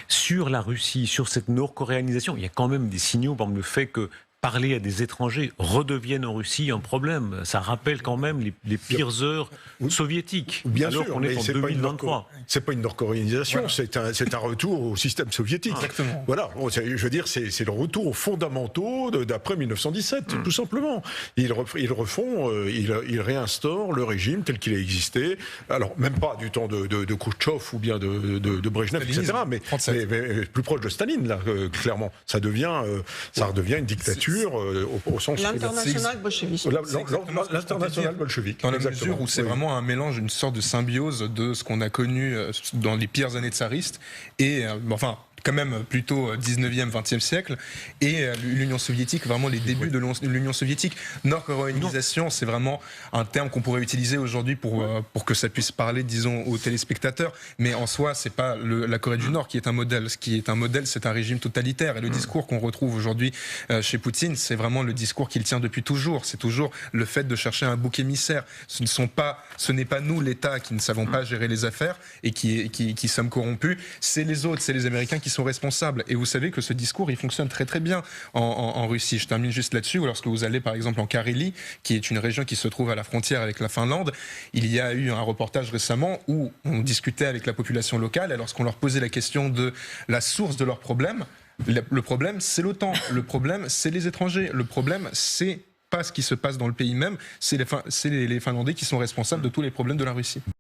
Sur la Russie, sur cette nord-coréanisation, il y a quand même des signaux, par exemple le fait que parler à des étrangers redevienne en Russie un problème. Ça rappelle quand même les pires heures soviétiques, Bien alors sûr, qu'on mais est en c'est pas 2023. C'est pas une nord-coréanisation, Voilà. c'est un retour au système soviétique. Exactement. Voilà, je veux dire, c'est le retour aux fondamentaux d'après 1917, tout simplement. Ils refont, ils réinstaurent le régime tel qu'il a existé. Alors, même pas du temps de Khrouchtchev ou bien de Brejnev, etc., mais plus proche de Staline, là, clairement. Ça redevient une dictature au sens... L'international bolchevique. L'international bolchevique. Dans la exactement. mesure où c'est vraiment un mélange, une sorte de symbiose de ce qu'on a connu dans les pires années tsaristes et, enfin, quand même plutôt 19e, 20e siècle, et l'Union soviétique, vraiment les débuts de l'Union soviétique. Nord-coréanisation, c'est vraiment un terme qu'on pourrait utiliser aujourd'hui pour que ça puisse parler, disons, aux téléspectateurs, mais en soi, c'est pas la Corée du Nord qui est un modèle. Ce qui est un modèle, c'est un régime totalitaire, et le discours qu'on retrouve aujourd'hui chez Poutine, c'est vraiment le discours qu'il tient depuis toujours. C'est toujours le fait de chercher un bouc émissaire. Ce n'est pas nous, l'État, qui ne savons pas gérer les affaires et qui sommes corrompus, c'est les autres, c'est les Américains qui sont responsables. Et vous savez que ce discours, il fonctionne très très bien en Russie. Je termine juste là-dessus. Lorsque vous allez par exemple en Carélie, qui est une région qui se trouve à la frontière avec la Finlande, il y a eu un reportage récemment où on discutait avec la population locale, et lorsqu'on leur posait la question de la source de leurs problèmes, le problème c'est l'OTAN, le problème c'est les étrangers, le problème c'est pas ce qui se passe dans le pays même, c'est les Finlandais qui sont responsables de tous les problèmes de la Russie.